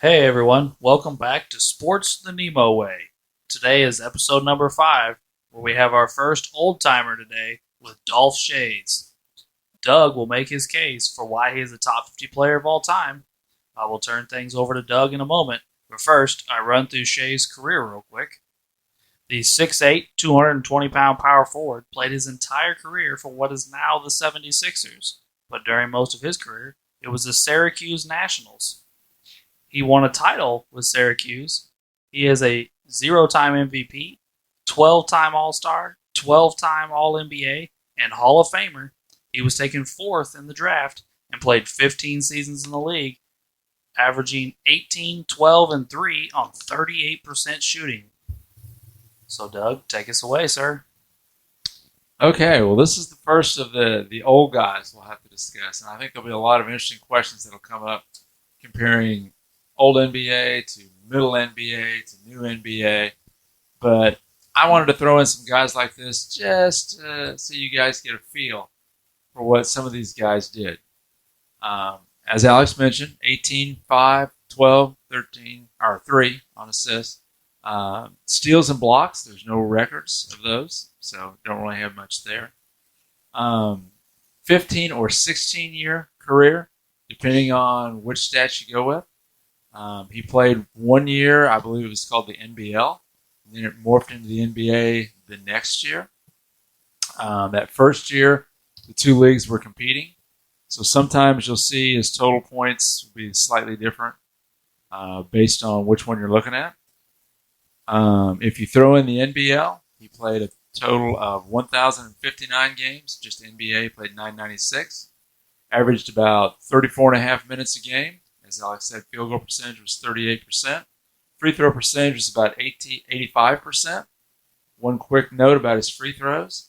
Hey everyone, welcome back to Sports the Nemo Way. Today is episode number 5, where we have our first old timer today with Dolph Schayes. Doug will make his case for why he is a top 50 player of all time. I will turn things over to Doug in a moment, but first I run through Schayes' career real quick. The 6'8", 220-pound power forward played his entire career for what is now the 76ers, but during most of his career, it was the Syracuse Nationals. He won a title with Syracuse. He is a 0-time MVP, 12-time All-Star, 12-time All-NBA, and Hall of Famer. He was taken 4th in the draft and played 15 seasons in the league, averaging 18, 12, and 3 on 38% shooting. So, Doug, take us away, sir. Okay, well, this is the first of the old guys we'll have to discuss, and I think there'll be a lot of interesting questions that'll come up comparing old NBA to middle NBA to new NBA. But I wanted to throw in some guys like this just so you guys get a feel for what some of these guys did. As Alex mentioned, 18, 5, 12, 13, or 3 on assists. Steals and blocks, there's no records of those, so don't really have much there. 15 or 16-year career, depending on which stats you go with. He played 1 year, I believe it was called the NBL, and then it morphed into the NBA the next year. That first year, the two leagues were competing, so sometimes you'll see his total points will be slightly different based on which one you're looking at. If you throw in the NBL, he played a total of 1,059 games. Just NBA played 996. Averaged about 34.5 minutes a game. As Alex said, field goal percentage was 38%. Free throw percentage was about 85%. One quick note about his free throws.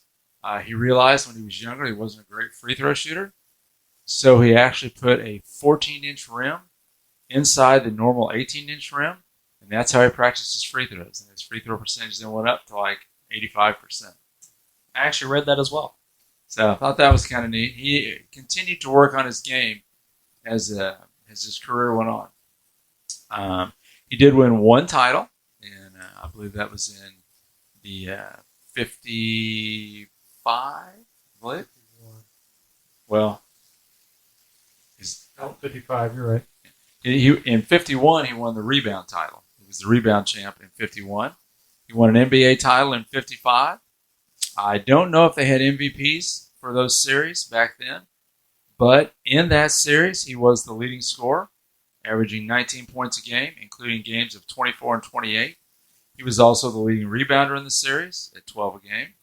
He realized when he was younger he wasn't a great free throw shooter. So he actually put a 14-inch rim inside the normal 18-inch rim. And that's how he practiced his free throws. And his free throw percentage then went up to like 85%. I actually read that as well. So I thought that was kind of neat. He continued to work on his game as his career went on. He did win one title, and I believe that was in the 55, I believe. Well, 55, you're right. In 51, he won the rebound title. He was the rebound champ in 51. He won an NBA title in 55. I don't know if they had MVPs for those series back then, but in that series, he was the leading scorer, averaging 19 points a game, including games of 24 and 28. He was also the leading rebounder in the series at 12 a game.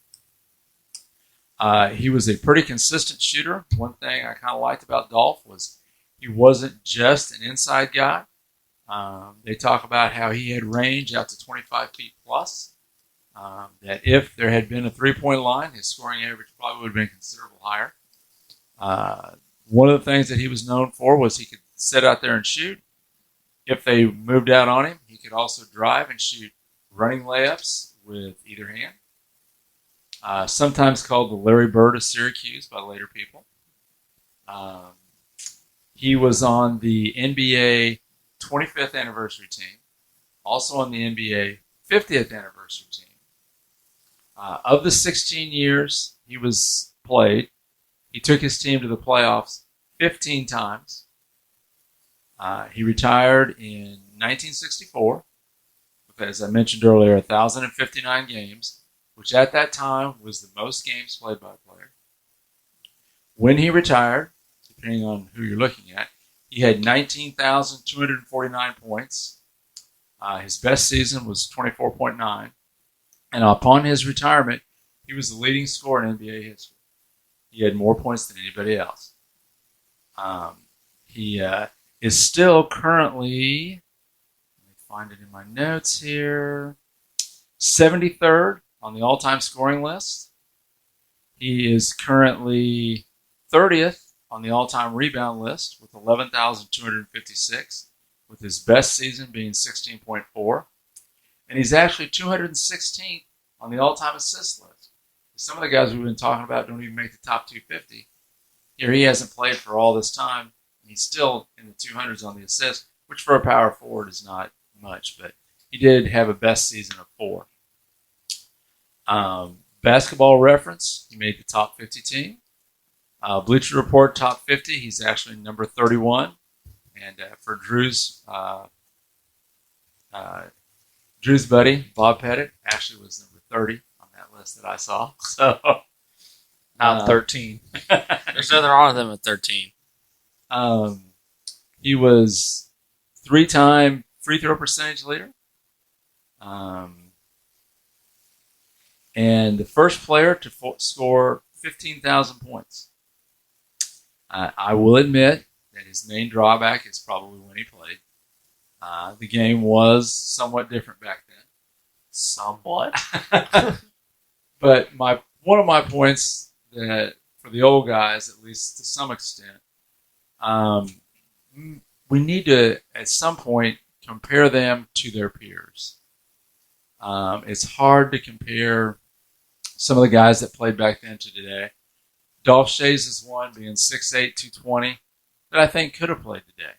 He was a pretty consistent shooter. One thing I kind of liked about Dolph was he wasn't just an inside guy. They talk about how he had range out to 25 feet plus. That if there had been a three-point line, his scoring average probably would have been considerably higher. One of the things that he was known for was he could sit out there and shoot. If they moved out on him, he could also drive and shoot running layups with either hand. Sometimes called the Larry Bird of Syracuse by later people. He was on the NBA 25th anniversary team, also on the NBA 50th anniversary team. Of the 16 years he was played, he took his team to the playoffs 15 times. He retired in 1964 with, as I mentioned earlier, 1,059 games, which at that time was the most games played by a player. When he retired, depending on who you're looking at, he had 19,249 points. His best season was 24.9. And upon his retirement, he was the leading scorer in NBA history. He had more points than anybody else. He is still currently, let me find it in my notes here, 73rd on the all-time scoring list. He is currently 30th on the all-time rebound list with 11,256, with his best season being 16.4. And he's actually 216th on the all-time assist list. Some of the guys we've been talking about don't even make the top 250. Here he hasn't played for all this time. He's still in the 200s on the assists, which for a power forward is not much, but he did have a best season of 4. Basketball Reference, he made the top 50 team. Bleacher Report top 50, he's actually number 31. And for Drew's buddy, Bob Pettit, actually was number 30 on that list that I saw. So Not 13. There's nothing wrong with him at 13. He was 3-time free throw percentage leader. And the first player to score 15,000 points. I will admit that his main drawback is probably when he played. The game was somewhat different back then. Somewhat. But one of my points that for the old guys, at least to some extent, we need to, at some point, compare them to their peers. It's hard to compare some of the guys that played back then to today. Dolph Schayes is one, being 6'8", 220, that I think could have played today.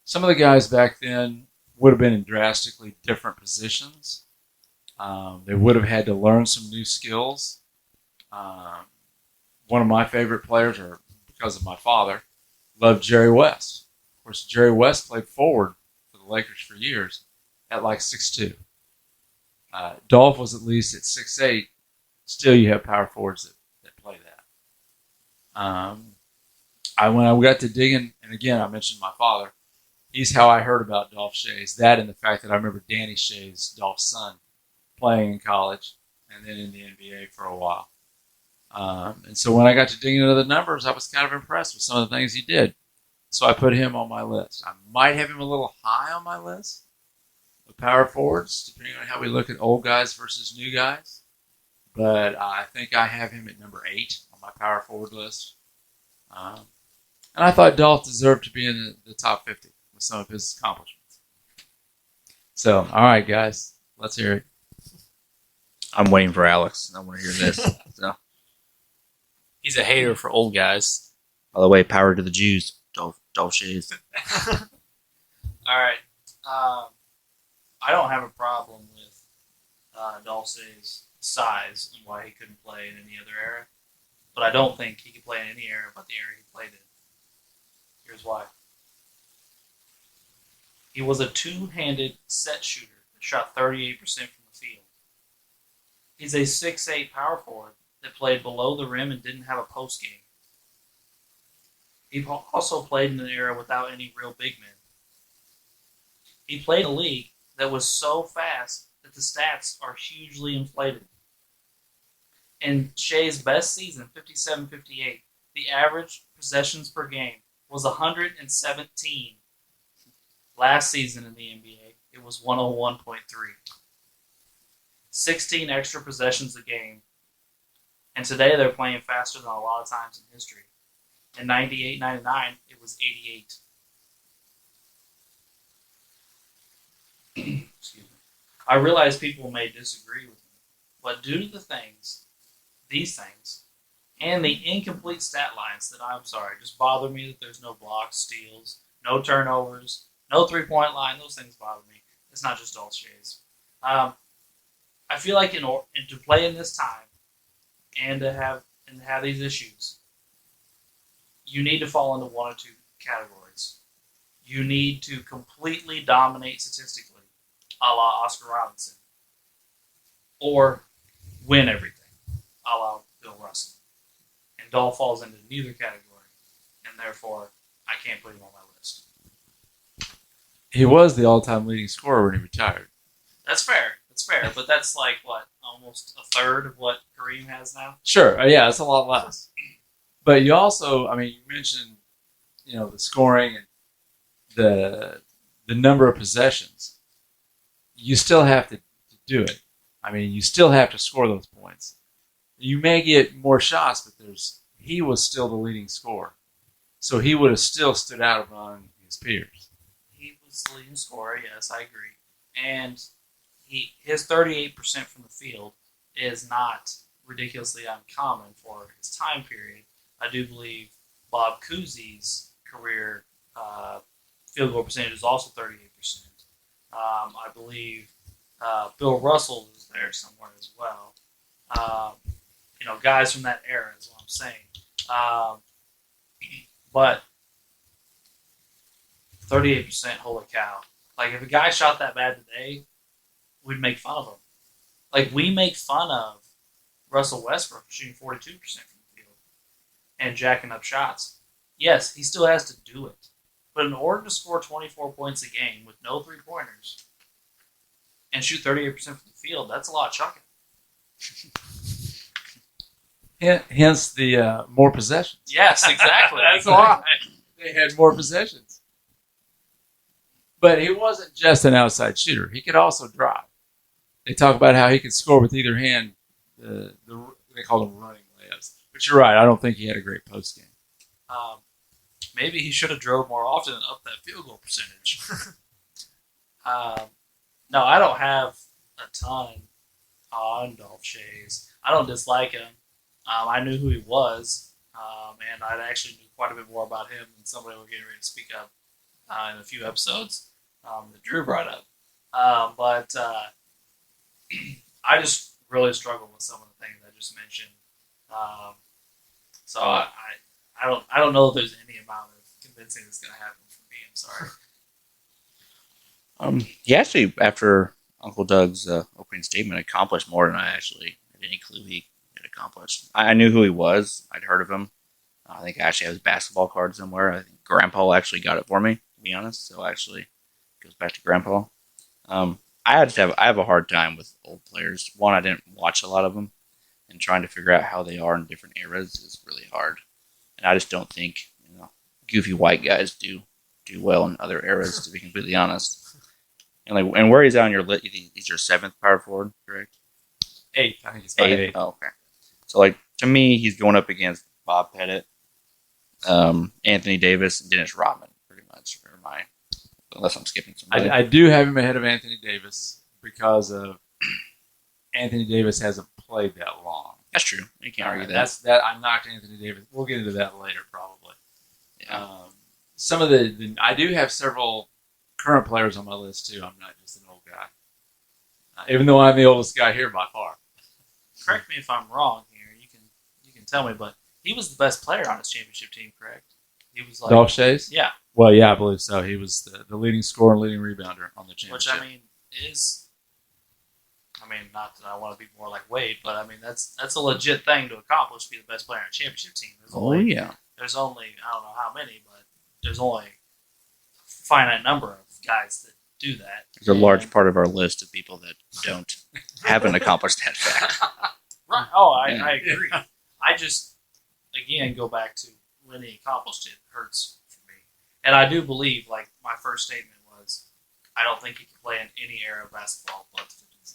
Some of the guys back then would have been in drastically different positions. They would have had to learn some new skills. One of my favorite players, or because of my father, loved Jerry West. Of course, Jerry West played forward for the Lakers for years at like 6'2". Dolph was at least at 6'8". Still, you have power forwards that play that. When I got to digging, and again, I mentioned my father. He's how I heard about Dolph Schayes. That and the fact that I remember Danny Schayes, Dolph's son, playing in college and then in the NBA for a while. And so when I got to digging into the numbers, I was kind of impressed with some of the things he did. So I put him on my list. I might have him a little high on my list of power forwards, depending on how we look at old guys versus new guys. But I think I have him at number 8 on my power forward list. And I thought Dolph deserved to be in the top 50 with some of his accomplishments. So, all right, guys, let's hear it. I'm waiting for Alex. I want to hear this. So, He's a hater for old guys. by the way, power to the Jews. Dolph Schayes. All right. I don't have a problem with Dolph Schayes' size and why he couldn't play in any other era. But I don't think he could play in any era but the era he played in. Here's why. He was a two-handed set shooter that shot 38% from the field. He's a 6'8" power forward that played below the rim and didn't have a post game. He also played in an era without any real big men. He played in a league that was so fast that the stats are hugely inflated. In Shay's best season, 57-58, the average possessions per game was 117. Last season in the NBA, it was 101.3. 16 extra possessions a game. And today they're playing faster than a lot of times in history. In 98-99, it was 88. Excuse me. I realize people may disagree with me, but due to these things, and the incomplete stat lines that just bother me that there's no blocks, steals, no turnovers, no three-point line. Those things bother me. It's not just Dolph Schayes. I feel like to play in this time and to have these issues, you need to fall into one or two categories. You need to completely dominate statistically, a la Oscar Robinson, or win everything, a la Bill Russell. And Dolph falls into neither category, and therefore I can't put him on my list. He was the all-time leading scorer when he retired. That's fair, but that's like, what, almost a third of what Kareem has now? Sure, yeah, it's a lot less. But you also, you mentioned, the scoring and the number of possessions. You still have to do it. You still have to score those points. You may get more shots, but he was still the leading scorer. So he would have still stood out among his peers. He was the leading scorer, yes, I agree. And his 38% from the field is not ridiculously uncommon for his time period. I do believe Bob Cousy's career field goal percentage is also 38%. I believe Bill Russell is there somewhere as well. Guys from that era is what I'm saying. But 38%, holy cow. Like, if a guy shot that bad today, we'd make fun of him. Like, we make fun of Russell Westbrook shooting 42% from the field and jacking up shots. Yes, he still has to do it. But in order to score 24 points a game with no three-pointers and shoot 38% from the field, that's a lot of chucking. Hence the more possessions. Yes, exactly. That's why they had more possessions. But he wasn't just an outside shooter. He could also drive. They talk about how he could score with either hand. They call them running layups. But you're right. I don't think he had a great post game. Maybe he should have drove more often and upped that field goal percentage. No, I don't have a ton on Dolph Schayes. I don't dislike him. I knew who he was, and I actually knew quite a bit more about him than somebody we're getting ready to speak of in a few episodes that Drew brought up. But I just really struggled with some of the things I just mentioned. So I don't know if there's any amount of convincing that's going to happen for me. I'm sorry. He actually, after Uncle Doug's opening statement, accomplished more than I actually had any clue he had accomplished. I knew who he was. I'd heard of him. I think I actually have his basketball card somewhere. I think Grandpa actually got it for me, to be honest. So actually, it goes back to Grandpa. I have a hard time with old players. One, I didn't watch a lot of them, and trying to figure out how they are in different eras is really hard. And I just don't think goofy white guys do well in other eras, to be completely honest. And where he's at on your list, he's your seventh power forward, correct? Eighth. I think he's about eighth. Oh, okay. So, to me, he's going up against Bob Pettit, Anthony Davis, and Dennis Rodman, pretty much. Unless I'm skipping somebody. I do have him ahead of Anthony Davis because of Anthony Davis hasn't played that long. That's true. You can't argue that. I knocked Anthony Davis. We'll get into that later, probably. Yeah. Some of I do have several current players on my list too. I'm not just an old guy, even though I'm the oldest guy here by far. Correct me if I'm wrong here. You can tell me, but he was the best player on his championship team, correct? He was like Dolph Schayes? Yeah. Well, yeah, I believe so. He was the leading scorer and leading rebounder on the championship. Which not that I want to be more like Wade, but that's a legit thing to accomplish, be the best player on a championship team. There's only I don't know how many, but there's only a finite number of guys that do that. There's a large part of our list of people that haven't accomplished that fact. Right. Oh, I agree. I just, again, go back to when he accomplished it hurts for me. And I do believe, my first statement was, I don't think he can play in any era of basketball but the 50s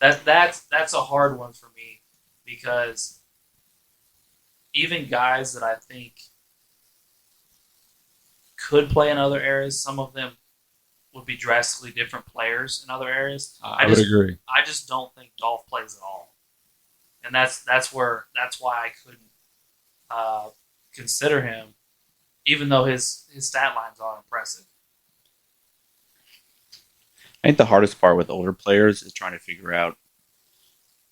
and 60s. That's a hard one for me because even guys that I think could play in other eras, some of them would be drastically different players in other areas. I would agree. I just don't think Dolph plays at all, and that's why I couldn't consider him, even though his stat lines are impressive. I think the hardest part with older players is trying to figure out,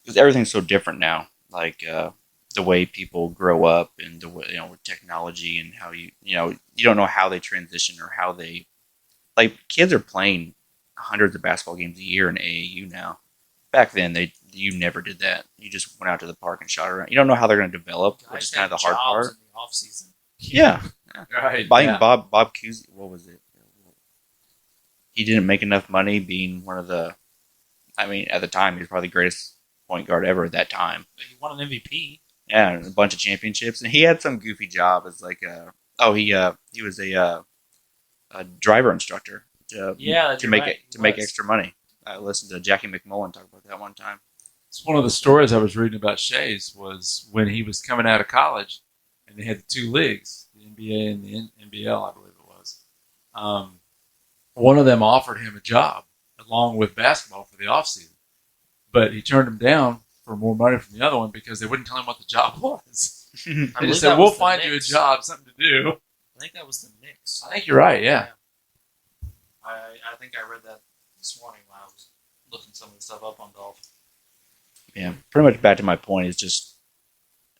because everything's so different now, the way people grow up and the way, with technology and how you don't know how they transition or how they, kids are playing hundreds of basketball games a year in AAU now. Back then, you never did that. You just went out to the park and shot around. You don't know how they're going to develop, which is kind of the hard part. In the off season. Yeah. Right. I think Bob Cousy, what was it? He didn't make enough money being one of the, at the time, he was probably the greatest point guard ever at that time. He won an MVP. Yeah, and a bunch of championships. And he had some goofy job as he was a driver instructor to make extra money. I listened to Jackie McMullen talk about that one time. It's one of the stories I was reading about Schayes was when he was coming out of college and they had the two leagues, the NBA and the NBL, I believe it was. One of them offered him a job along with basketball for the offseason, but he turned him down for more money from the other one because they wouldn't tell him what the job was. They just said, we'll find you a job, something to do. I think that was the Knicks. I think you're right. Yeah. I think I read that this morning when I was looking some of the stuff up on Dolph. Yeah, pretty much back to my point is just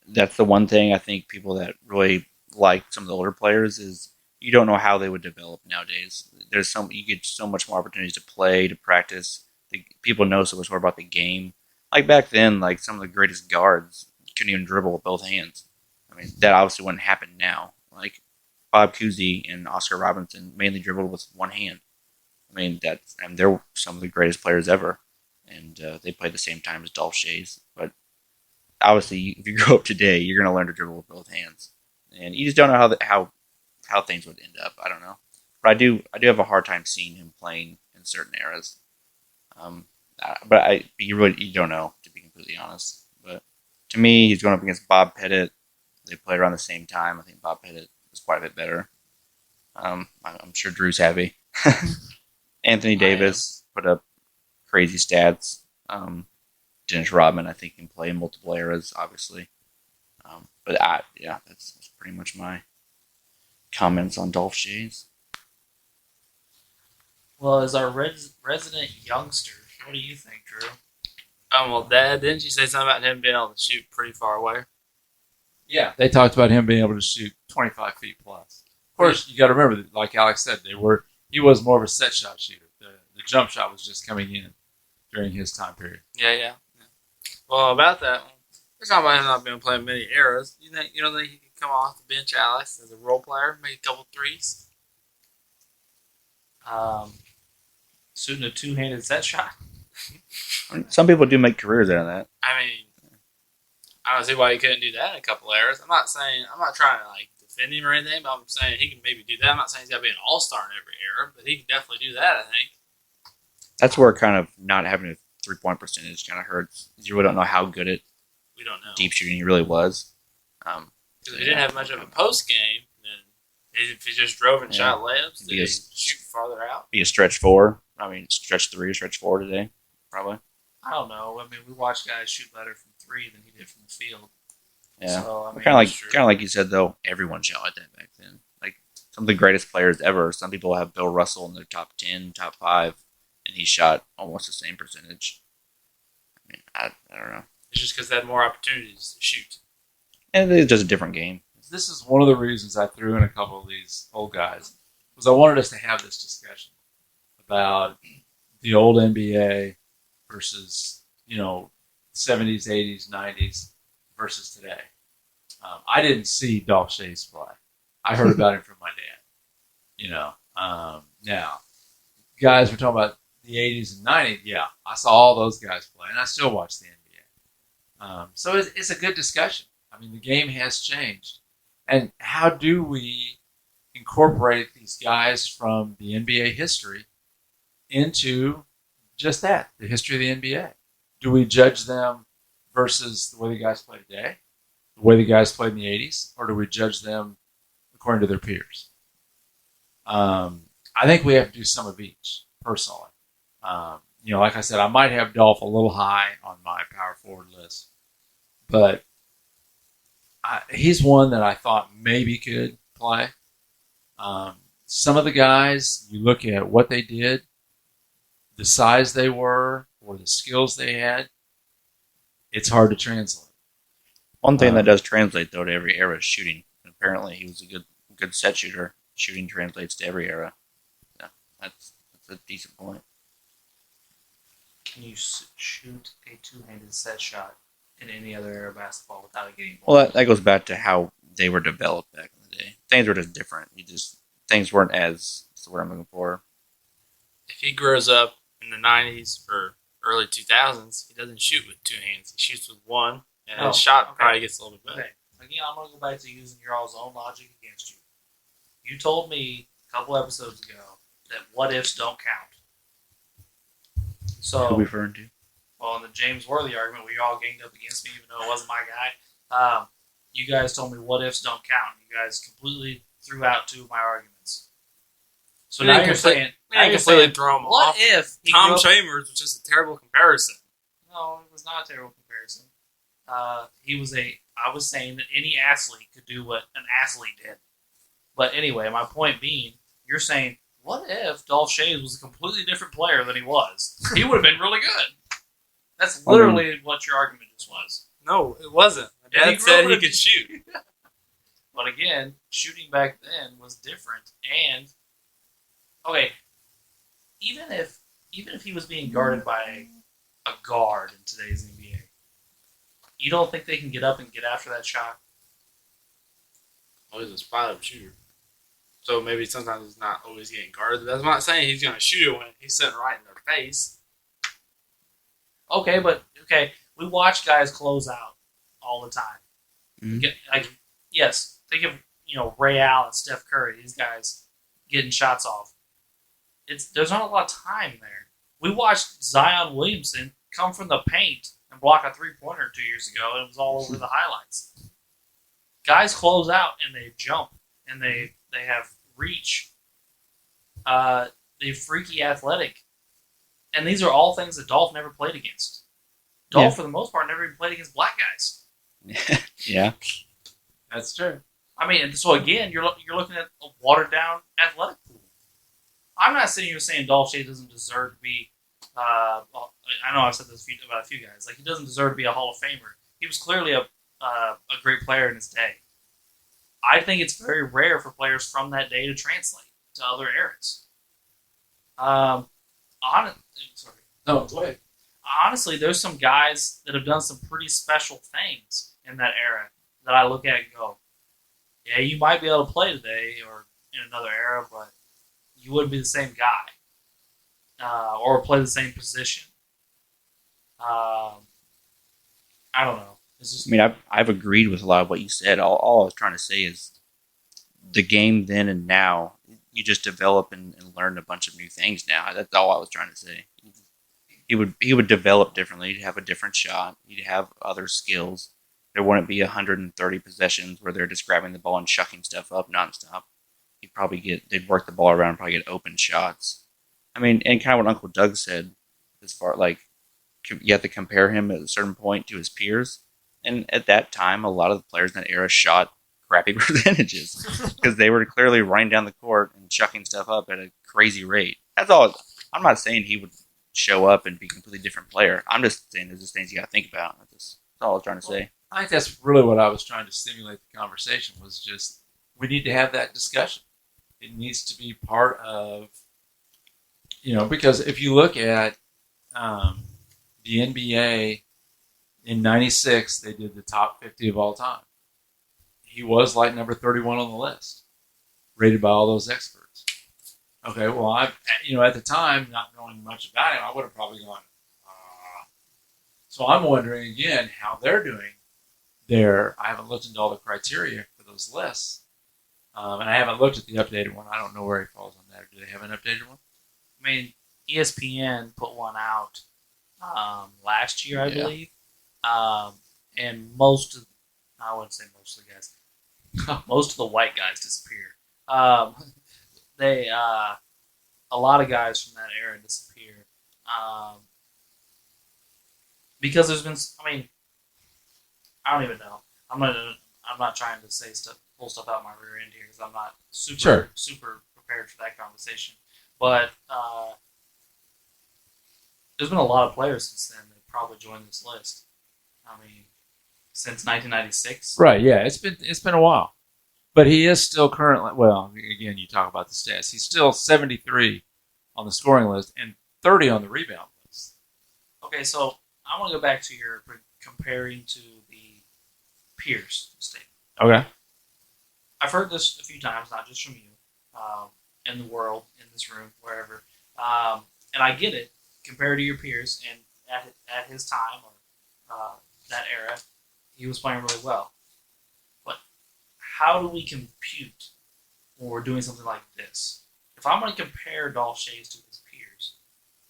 that's the one thing I think people that really like some of the older players is you don't know how they would develop nowadays. You get so much more opportunities to play, to practice. People know so much more about the game. Like back then, like some of the greatest guards couldn't even dribble with both hands. I mean, that obviously wouldn't happen now. Like Bob Cousy and Oscar Robertson mainly dribbled with one hand. I mean, they're some of the greatest players ever, and they played the same time as Dolph Schayes. But obviously, if you grow up today, you're going to learn to dribble with both hands, and you just don't know how things would end up. I don't know, but I do have a hard time seeing him playing in certain eras. But you don't know, to be completely honest. But to me, he's going up against Bob Pettit. They played around the same time. I think Bob Pettit was quite a bit better. I'm sure Drew's happy. Anthony Davis put up crazy stats. Dennis Rodman, I think, can play in multiple eras, obviously. That's pretty much my comments on Dolph Schayes. Well, as our resident youngster, what do you think, Drew? Well, Dad, didn't you say something about him being able to shoot pretty far away? Yeah. They talked about him being able to shoot 25 feet plus. Of course, you got to remember that, like Alex said, he was more of a set shot shooter. The jump shot was just coming in during his time period. Yeah. Well, about that, we're talking about him not being playing many eras. You don't think he can come off the bench, Alex, as a role player, make a couple threes? Shooting a two-handed set shot. Some people do make careers out of that. I mean, I don't see why he couldn't do that in a couple eras. I'm not trying to like defend him or anything, but I'm saying he can maybe do that. I'm not saying he's got to be an all-star in every era, but he can definitely do that, I think. That's where kind of not having a 3-point percentage kind of hurts. You really don't know how good at We don't know. deep shooting he really was. Because if he didn't have much of a post game, then if he just drove and shot layups, did he shoot farther out? Be a stretch 4. I mean, stretch 3 or stretch 4 today, probably. I don't know. I mean, we watched guys shoot better from 3 than he did from the field. Yeah, So, I mean, kind of like you said though. Everyone shot like that back then. Like some of the greatest players ever. Some people have Bill Russell in their top 10, top 5, and he shot almost the same percentage. I mean, I don't know. It's just because they had more opportunities to shoot. And it's just a different game. This is one of the reasons I threw in a couple of these old guys, was I wanted us to have this discussion about the old NBA versus, 70s, 80s, 90s versus today. I didn't see Dolph Schayes play. I heard about him from my dad. Now, guys, we're talking about the 80s and 90s. Yeah, I saw all those guys play, and I still watch the NBA. So it's a good discussion. I mean, the game has changed. And how do we incorporate these guys from the NBA history into just that, the history of the NBA? Do we judge them versus the way the guys play today, the way the guys played in the 80s, or do we judge them according to their peers? I think we have to do some of each, personally. Like I said, I might have Dolph a little high on my power forward list, but he's one that I thought maybe could play. Some of the guys, you look at what they did, the size they were, or the skills they had, it's hard to translate. One thing that does translate though to every era is shooting. Apparently, he was a good set shooter. Shooting translates to every era. Yeah, that's a decent point. Can you shoot a two-handed set shot in any other era of basketball without it getting Well, that goes back to how they were developed back in the day. Things were just different. Things weren't as. What's the word I'm looking for? If he grows up in the 90s or early 2000s, he doesn't shoot with two hands. He shoots with one, and his shot probably gets a little bit better. Okay. Again, I'm going to go back to using your all's own logic against you. You told me a couple episodes ago that what ifs don't count. So, Who are we referring to? well, in the James Worthy argument, where you all ganged up against me, even though it wasn't my guy, you guys told me what ifs don't count. You guys completely threw out 2 of my arguments. So We now didn't you're complete- saying, We didn't completely throw him what off. if he Tom grew up- Chambers was just a terrible comparison. No, it was not a terrible comparison. I was saying that any athlete could do what an athlete did. But anyway, my point being, you're saying, what if Dolph Schayes was a completely different player than he was? He would have been really good. That's literally what your argument just was. No, it wasn't. My Yeah, he dad said grew he up could shoot. But again, shooting back then was different. And okay, even if he was being guarded by a guard in today's NBA, you don't think they can get up and get after that shot? Oh, he's a spot-up shooter. So maybe sometimes he's not always getting guarded. That's not saying he's going to shoot it when he's sitting right in their face. Okay, we watch guys close out all the time. Mhm. Yes, think of Ray Allen, Steph Curry, these guys getting shots off. There's not a lot of time there. We watched Zion Williamson come from the paint and block a 3-pointer 2 years ago, and it was all over the highlights. Guys close out and they jump and they have reach. They're freaky athletic, and these are all things that Dolph never played against. Dolph, for the most part, never even played against black guys. Yeah. That's true. I mean, so again, you're looking at a watered down athletic pool. I'm not sitting here saying Dolph Schayes doesn't deserve to be. I know I've said this about a few guys. Like, he doesn't deserve to be a Hall of Famer. He was clearly a great player in his day. I think it's very rare for players from that day to translate to other eras. Sorry. No, go ahead. Honestly, there's some guys that have done some pretty special things in that era that I look at and go, yeah, you might be able to play today or in another era, but you wouldn't be the same guy or play the same position. I don't know. It's just, I mean, I've agreed with a lot of what you said. All I was trying to say is the game then and now, you just develop and learn a bunch of new things now. That's all I was trying to say. He would develop differently. He'd have a different shot. He'd have other skills. There wouldn't be 130 possessions where they're just grabbing the ball and chucking stuff up nonstop. They'd work the ball around and probably get open shots. I mean, and kind of what Uncle Doug said, as far like you have to compare him at a certain point to his peers. And at that time, a lot of the players in that era shot crappy percentages because they were clearly running down the court and chucking stuff up at a crazy rate. That's all. I'm not saying he would show up and be a completely different player. I'm just saying there's just things you got to think about. That's all I was trying to say. I think that's really what I was trying to stimulate the conversation was just we need to have that discussion. It needs to be part of, because if you look at the NBA in '96, they did the top 50 of all time. He was like number 31 on the list, rated by all those experts. Okay, well, at the time, not knowing much about him, I would have probably gone, So I'm wondering again how they're doing there. I haven't looked into all the criteria for those lists, and I haven't looked at the updated one. I don't know where he falls on that. Do they have an updated one? I mean, ESPN put one out last year, I believe, and I wouldn't say most of the guys, most of the white guys disappeared. A lot of guys from that era disappeared because there's been. I mean, I don't even know. I'm not trying to say pull stuff out my rear end here because I'm not super prepared for that conversation. But there's been a lot of players since then that probably joined this list. I mean, since 1996. Right. Yeah. It's been a while, but he is still currently. Well, again, you talk about the stats. He's still 73 on the scoring list and 30 on the rebound list. Okay, so I want to go back to your comparing to the Pierce statement. Okay. I've heard this a few times, not just from you, in the world, in this room, wherever, and I get it. Compared to your peers, and at his time or that era, he was playing really well. But how do we compute when we're doing something like this? If I'm going to compare Dolph Schayes to his peers,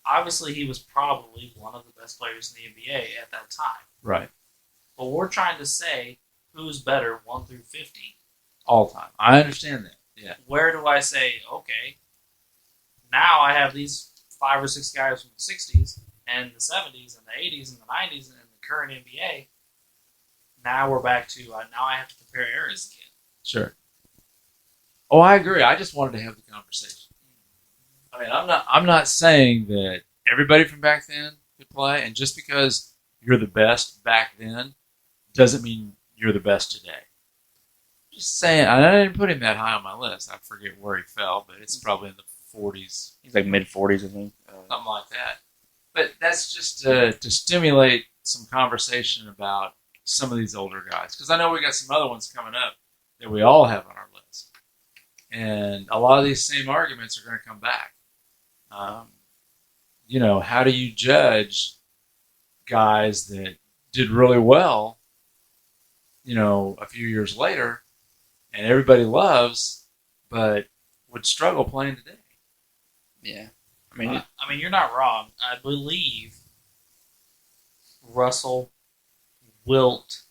obviously he was probably one of the best players in the NBA at that time. Right. But we're trying to say who's better 1 through 50 all time. I understand that. Yeah. Where do I say, okay, now I have these 5 or 6 guys from the 60s and the 70s and the 80s and the 90s and the current NBA. Now we're back to, now I have to compare eras again. Sure. Oh, I agree. I just wanted to have the conversation. I mean, I'm not saying that everybody from back then could play, and just because you're the best back then doesn't mean you're the best today. Just saying, I didn't put him that high on my list. I forget where he fell, but it's probably in the 40s. He's like mid-40s, I think. Something like that. But that's just to stimulate some conversation about some of these older guys. Because I know we got some other ones coming up that we all have on our list. And a lot of these same arguments are going to come back. How do you judge guys that did really well, a few years later, and everybody loves, but would struggle playing today? Yeah. I mean, you're not wrong. I believe Russell, Wilt,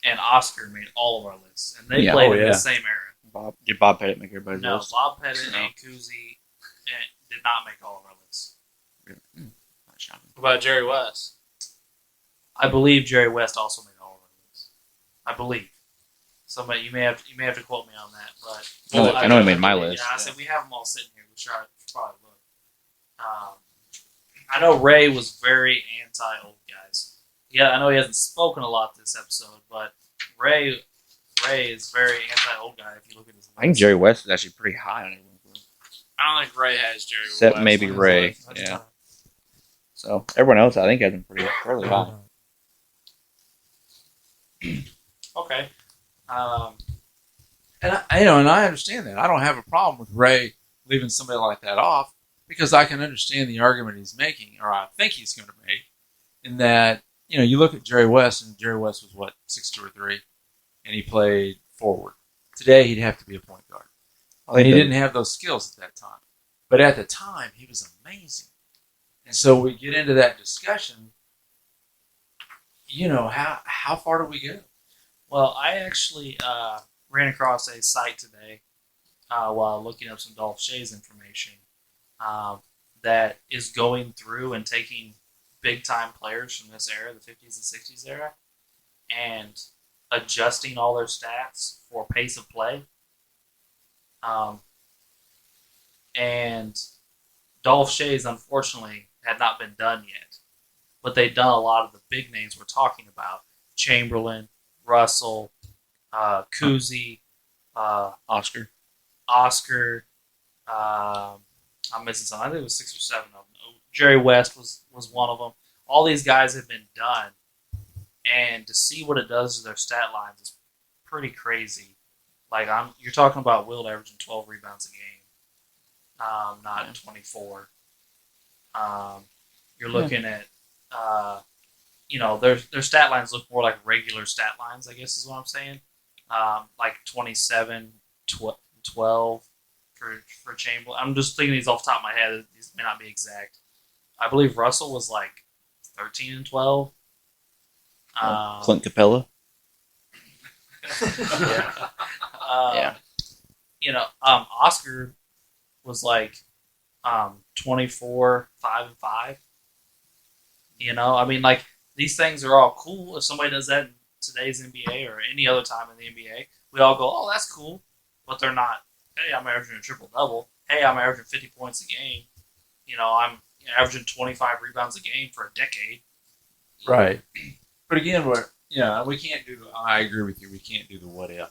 and Oscar made all of our lists, and they played in the same era. Did Bob Pettit make everybody's No, list? Bob Pettit and Kuzi did not make all of our lists. Not shocking. What about Jerry West? I believe Jerry West also made all of our lists. I believe. Somebody you may have to quote me on that, but I know he made my list. Yeah, I said we have them all sitting here. We should probably look. I know Ray was very anti-old guys. Yeah, I know he hasn't spoken a lot this episode, but Ray is very anti-old guy. If you look at his list. I think Jerry West is actually pretty high on everyone's list. I don't think Ray has Jerry Except West. maybe on his Ray. list. Yeah. So everyone else, I think, has been fairly high. Okay. And I understand that. I don't have a problem with Ray leaving somebody like that off because I can understand the argument he's making, or I think he's going to make, in that you look at Jerry West, and Jerry West was what 6'2" or 6'3", and he played forward. Today he'd have to be a point guard. And he didn't have those skills at that time, but at the time he was amazing. And so we get into that discussion. How far do we go? Well, I actually ran across a site today while looking up some Dolph Schayes information that is going through and taking big-time players from this era, the 50s and 60s era, and adjusting all their stats for pace of play. And Dolph Schayes, unfortunately, had not been done yet. But they'd done a lot of the big names we're talking about. Chamberlain, Russell, Kuzi, Oscar. I'm missing some. I think it was 6 or 7 of them. Jerry West was one of them. All these guys have been done. And to see what it does to their stat lines is pretty crazy. Like you're talking about Wilt averaging 12 rebounds a game, not 24. You're looking at, their stat lines look more like regular stat lines, I guess is what I'm saying. Like 27, 12 for Chamberlain. I'm just thinking these off the top of my head. These may not be exact. I believe Russell was like 13 and 12. Clint Capella. Oscar was like 24, 5 and 5. I mean, like these things are all cool. If somebody does that in today's NBA or any other time in the NBA, we all go, "Oh, that's cool," but they're not. Hey, I'm averaging a triple double. Hey, I'm averaging 50 points a game. I'm averaging 25 rebounds a game for a decade. Right. But again, we can't do. I agree with you. We can't do the what if.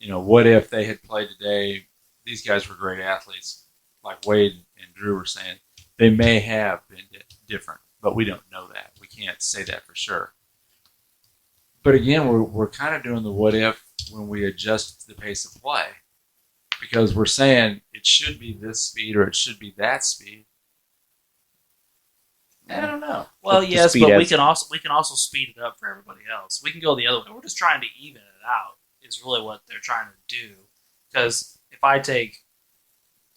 What if they had played today? These guys were great athletes, like Wade and Drew were saying. They may have been different, but we don't know that. We can't say that for sure. But again, we're kind of doing the what if when we adjust to the pace of play, because we're saying it should be this speed or it should be that speed. I don't know. Well, yes, but we can also speed it up for everybody else. We can go the other way. We're just trying to even it out. Is really what they're trying to do. Because if I take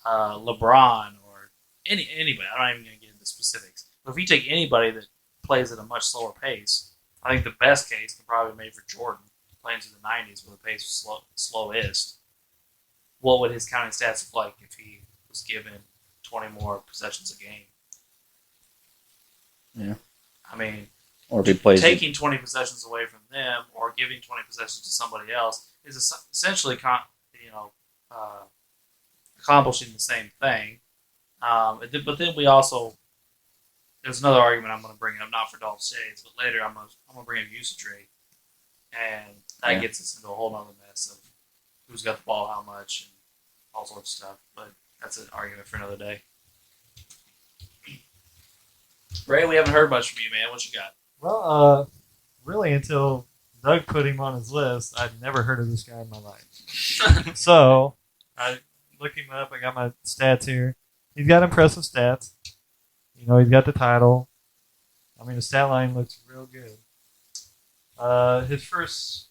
LeBron or anybody, I'm not even going to get into specifics. But if you take anybody that plays at a much slower pace, I think the best case can probably be made for Jordan playing through the 90s where the pace was slowest. What would his counting stats look like if he was given 20 more possessions a game? Yeah. I mean, or if he plays taking 20 possessions away from them or giving 20 possessions to somebody else is essentially accomplishing the same thing. But then we also there's another argument I'm going to bring up, not for Dolph Schayes, but later I'm going to bring up usage rate, and that gets us into a whole other mess of who's got the ball, how much, and all sorts of stuff. But that's an argument for another day. Ray, we haven't heard much from you, man. What you got? Well, really, until Doug put him on his list, I'd never heard of this guy in my life. So I looked him up. I got my stats here. He's got impressive stats. You know, he's got the title. I mean, the stat line looks real good. His first,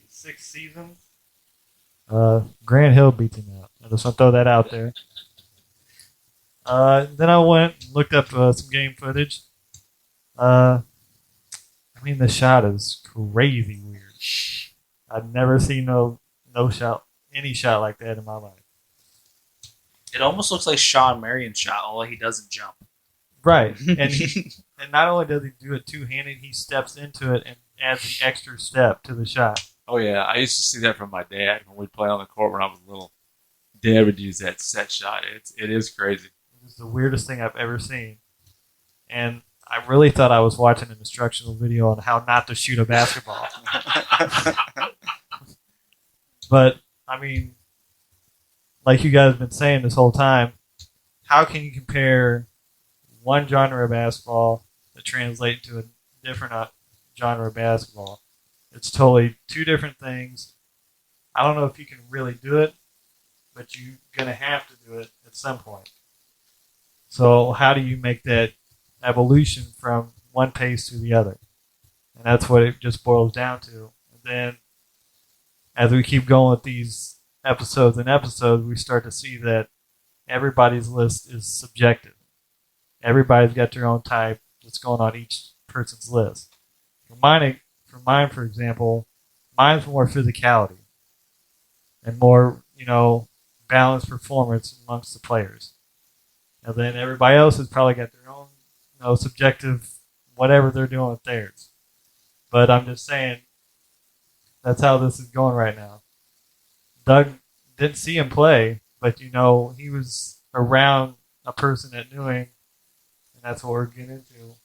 6 seasons, Grant Hill beats him out. I just want to throw that out there. Then I went and looked up some game footage. I mean, the shot is crazy weird. I've never seen any shot like that in my life. It almost looks like Sean Marion's shot, although he doesn't jump. Right, and not only does he do it two-handed, he steps into it and adds the extra step to the shot. Oh yeah, I used to see that from my dad when we'd play on the court when I was little. Dad would use that set shot. It is crazy. It's the weirdest thing I've ever seen, and I really thought I was watching an instructional video on how not to shoot a basketball. But I mean, like you guys have been saying this whole time, how can you compare one genre of basketball that translate to a different genre of basketball? It's totally two different things. I don't know if you can really do it, but you're going to have to do it at some point. So how do you make that evolution from one pace to the other? And that's what it just boils down to. And then as we keep going with these episodes, we start to see that everybody's list is subjective. Everybody's got their own type that's going on each person's list. For mine, for example, mine's more physicality and more, balanced performance amongst the players. And then everybody else has probably got their own, subjective whatever they're doing with theirs. But I'm just saying that's how this is going right now. Doug didn't see him play, but he was around a person that knew him, and that's what we're getting into.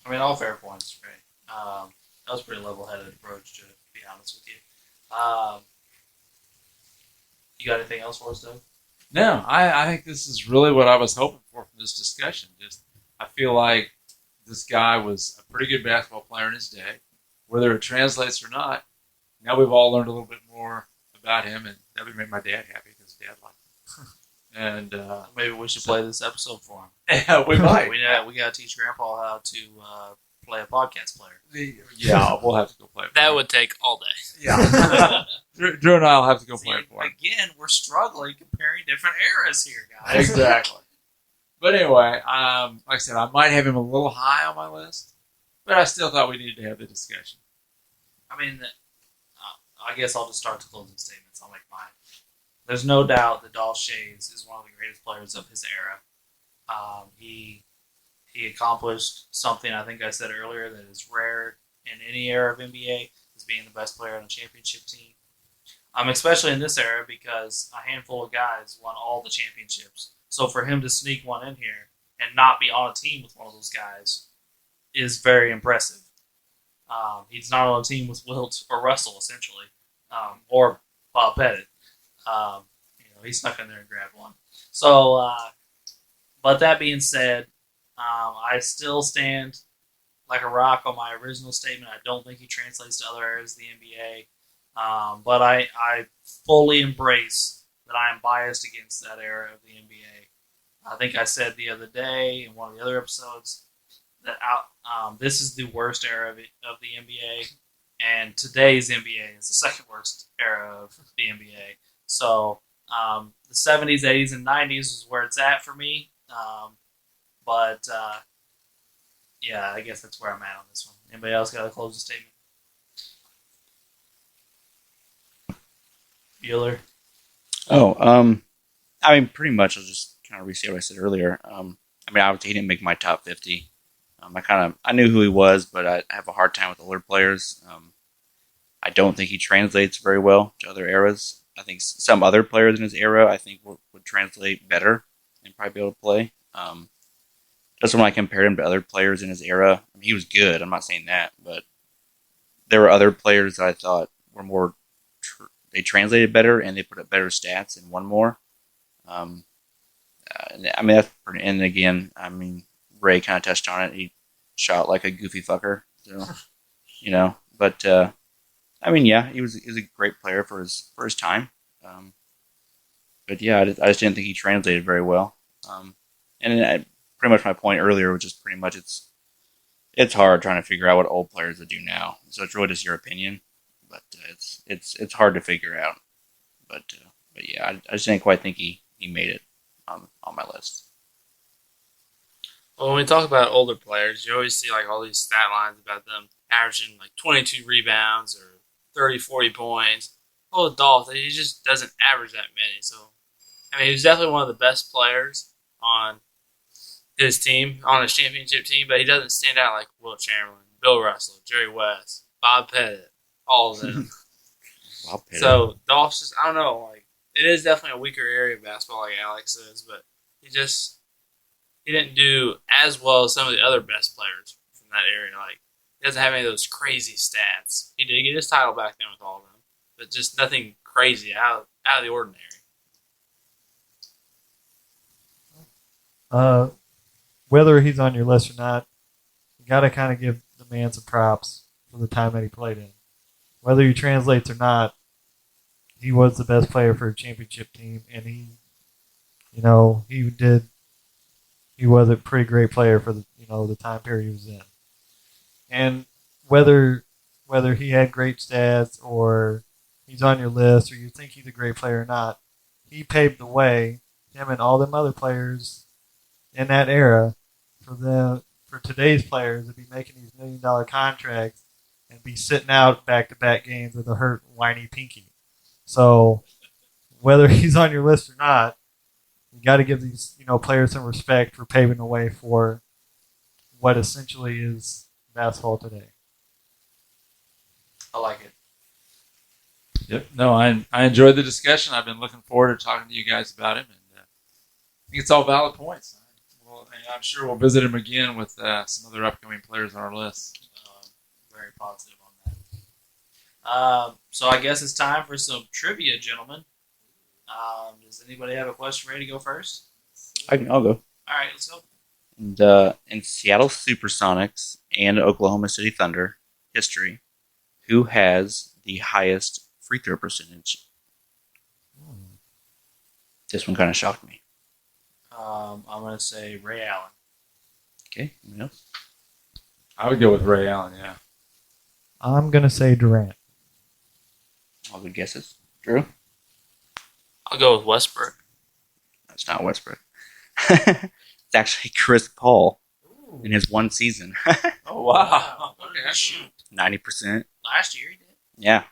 I mean, all fair points, Ray. That was a pretty level-headed approach, to be honest with you. You got anything else for us, Doug? No, I think this is really what I was hoping for from this discussion. I feel like this guy was a pretty good basketball player in his day. Whether it translates or not, now we've all learned a little bit more about him, and that would make my dad happy because Dad liked him. And maybe we should play this episode for him. Yeah, we might. We got to teach Grandpa how to play a podcast player. Yeah, we'll have to go play it. That would take all day. Yeah. Drew and I will have to go play it for him. Again, we're struggling comparing different eras here, guys. Exactly. But anyway, like I said, I might have him a little high on my list, but I still thought we needed to have the discussion. I mean, I guess I'll just start the closing statements. I'll make mine. There's no doubt that Dolph Schayes is one of the greatest players of his era. He accomplished something I think I said earlier that is rare in any era of NBA, is being the best player on a championship team. Especially in this era because a handful of guys won all the championships. So for him to sneak one in here and not be on a team with one of those guys is very impressive. He's not on a team with Wilt or Russell, essentially, or Bob Pettit. He snuck in there and grabbed one. So, but that being said, I still stand like a rock on my original statement. I don't think he translates to other areas of the NBA. But I fully embrace that I am biased against that era of the NBA. I think I said the other day in one of the other episodes that this is the worst era of the NBA, and today's NBA is the second worst era of the NBA. So the 70s, 80s, and 90s is where it's at for me. Yeah, I guess that's where I'm at on this one. Anybody else got a closing statement? Bueller? Pretty much I'll just kind of restate what I said earlier. Obviously he didn't make my top 50. I knew who he was, but I have a hard time with older players. I don't think he translates very well to other eras. I think some other players in his era, I think, would translate better and probably be able to play. Just when I compared him to other players in his era, I mean, he was good. I'm not saying that, but there were other players that I thought were more. They translated better and they put up better stats and won more. I mean, that's pretty. And again, I mean, Ray kind of touched on it. He shot like a goofy fucker, so But I mean, yeah, he was a great player for his time. But yeah, I just didn't think he translated very well. Pretty much my point earlier was just pretty much it's hard trying to figure out what old players would do now. So it's really just your opinion, but it's hard to figure out. But yeah, I just didn't quite think he made it on my list. Well, when we talk about older players, you always see like all these stat lines about them averaging like 22 rebounds or 30, 40 points. Oh, Dolph, he just doesn't average that many. So, I mean, he was definitely one of the best players on his team, on his championship team, but he doesn't stand out like Will Chamberlain, Bill Russell, Jerry West, Bob Pettit, all of them. Bob Pettit. So, Dolph's just, I don't know, like, it is definitely a weaker area of basketball, like Alex says, but he didn't do as well as some of the other best players from that area. Like, he doesn't have any of those crazy stats. He did get his title back then with all of them, but just nothing crazy out of the ordinary. Whether he's on your list or not, you got to kind of give the man some props for the time that he played in. Whether he translates or not, he was the best player for a championship team, and he was a pretty great player for the time period he was in. And whether he had great stats or he's on your list or you think he's a great player or not, he paved the way, him and all them other players in that era, for today's players to be making these $1 million contracts and be sitting out back-to-back games with a hurt, whiny pinky. So whether he's on your list or not, you got to give these players some respect for paving the way for what essentially is basketball today. I like it. Yep. No, I enjoyed the discussion. I've been looking forward to talking to you guys about him, and I think it's all valid points. I'm sure we'll visit him again with some other upcoming players on our list. Very positive on that. So I guess it's time for some trivia, gentlemen. Does anybody have a question ready to go first? I'll go. All right, let's go. And in Seattle Supersonics and Oklahoma City Thunder history, who has the highest free throw percentage? This one kind of shocked me. I'm going to say Ray Allen. Okay, anyone else? I would go with Ray Allen, yeah. I'm going to say Durant. All good guesses. Drew? I'll go with Westbrook. That's not Westbrook. It's actually Chris Paul in his one season. Oh, wow. Okay. Shoot. 90%. Last year he did. Yeah.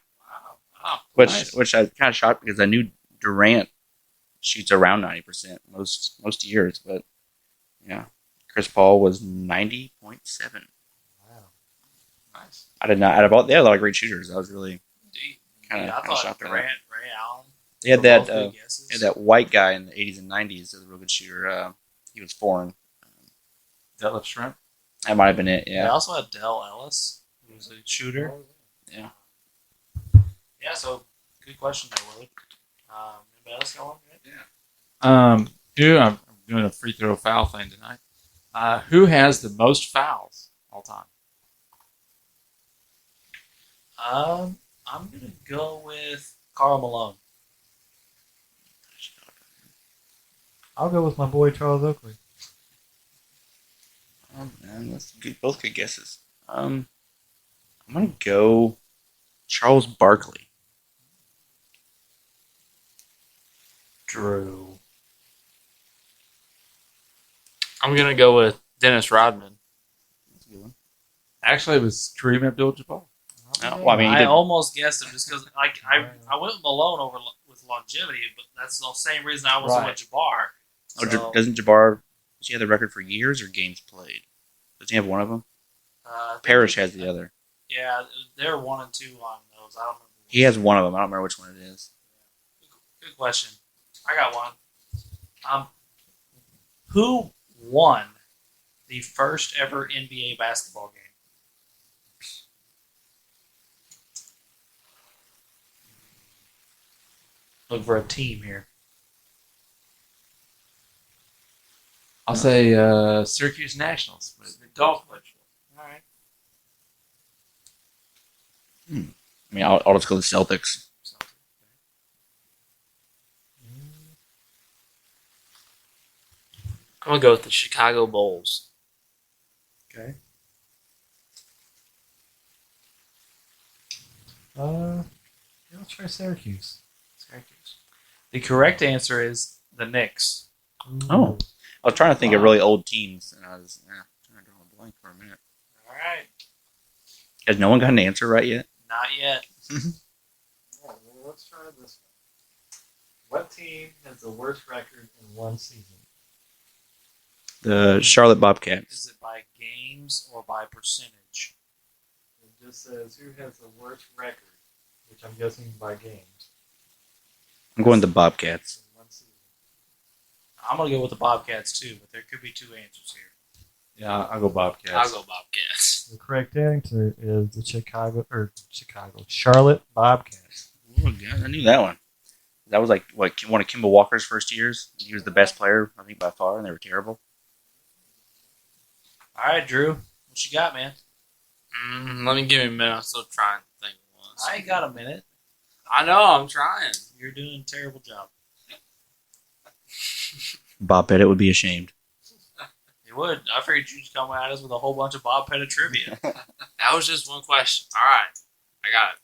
Wow. Which I was kind of shocked because I knew Durant shoots around 90% most years, but yeah, Chris Paul was 90.7. Wow. Nice. I did not. Out of all, they had a lot of great shooters. I was really kind I of thought shocked at that. Durant, Ray Allen. They had were that both good guesses. that white guy in the 80s and 90s that was a real good shooter. He was foreign. Detlef Shrimp? That might have been it. They Yeah. also had Dell Ellis, who was a shooter. Yeah. Yeah, so good question there, Willie. Anybody else got one? I'm doing a free throw foul thing tonight. Who has the most fouls all time? I'm gonna go with Karl Malone. I'll go with my boy Charles Oakley. Oh, man, that's good, both good guesses. I'm gonna go Charles Barkley. Drew. I'm going to go with Dennis Rodman. That's a good one. Actually, it was Kareem Abdul-Jabbar. No, well, I mean, he I did- almost guessed him just because I went with Malone over with longevity, but that's the same reason I was Right. with Jabbar. Oh, So, doesn't Jabbar? Does he have the record for years or games played? Does he have one of them? I think Parrish he- has the other. Yeah, they're 1 and 2 on those. I don't remember. He has one of them. I don't remember which one it is. Good question. I got one. Who won the first ever NBA basketball game? Look for a team here. I'll say Syracuse Nationals. But the Dolph played for. All right. I mean, I'll just go with the Celtics. I'm gonna go with the Chicago Bulls. Okay. Let's try Syracuse. Syracuse. The correct answer is the Knicks. Oh. I was trying to think of really old teams, and I was trying to draw a blank for a minute. All right. Has no one got an answer right yet? Not yet. Well, let's try this one. What team has the worst record in one season? The Charlotte Bobcats. Is it by games or by percentage? It just says who has the worst record, which I'm guessing by games. I'm going the Bobcats. In one season. I'm going to go with the Bobcats too, but there could be two answers here. Yeah, I'll go Bobcats. I'll go Bobcats. The correct answer is the Charlotte Bobcats. Oh, God, I knew that one. That was like one of Kimball Walker's first years. He was the best player, I think, by far, and they were terrible. All right, Drew. What you got, man? Let me give me a minute. I'm still trying to think of one. I ain't got a minute. I know. I'm trying. You're doing a terrible job. Bob Pettit would be ashamed. You would. I figured you'd come at us with a whole bunch of Bob Pettit trivia. That was just one question. All right. I got it.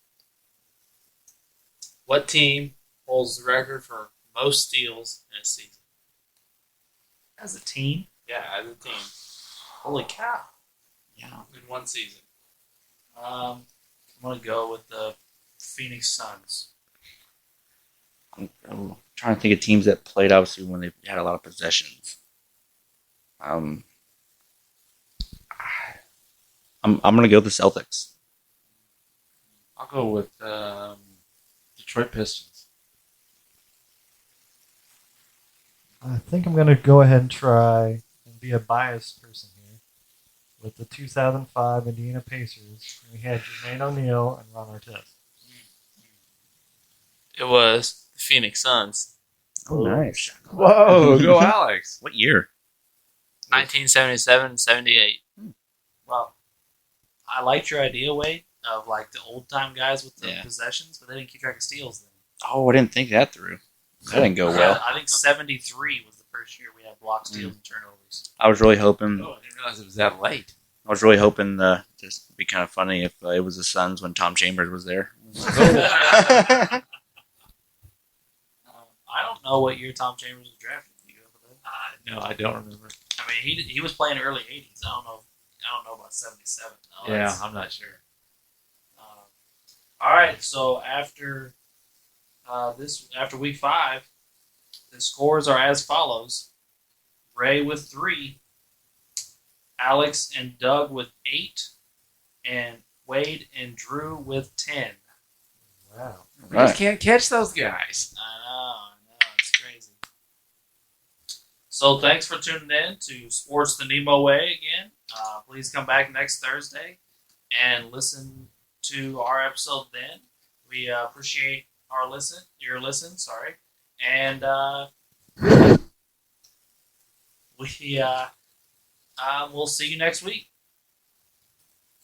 What team holds the record for most steals in a season? As a team? Yeah, as a team. Holy cow. Yeah. In one season. I'm going to go with the Phoenix Suns. I'm trying to think of teams that played, obviously, when they had a lot of possessions. I'm going to go with the Celtics. I'll go with Detroit Pistons. I think I'm going to go ahead and try and be a biased person here. With the 2005 Indiana Pacers, we had Jermaine O'Neal and Ron Artest. It was the Phoenix Suns. Oh, nice. Whoa, go Alex. What year? 1977-78. Well, I liked your idea, Wade, of like the old time guys with the Yeah. possessions, but they didn't keep track of steals then. Oh, I didn't think that through. That didn't go Yeah, well. I think 73 was the first year we had block steals and turnovers. I was really hoping. Oh, I didn't realize it was that late. I was really hoping just to be kind of funny if it was the Suns when Tom Chambers was there. I don't know what year Tom Chambers was drafted. Do you know that? No, I don't remember. I mean, he was playing early 80s. I don't know about 77. No, Yeah, that's- I'm not sure. All right, so after after week 5, the scores are as follows: Ray with 3, Alex and Doug with 8, and Wade and Drew with 10. Wow. We just can't catch those guys. I know, it's crazy. So thanks for tuning in to Sports the Nemo Way again. Please come back next Thursday and listen to our episode then. We appreciate your listen, sorry. And we'll see you next week.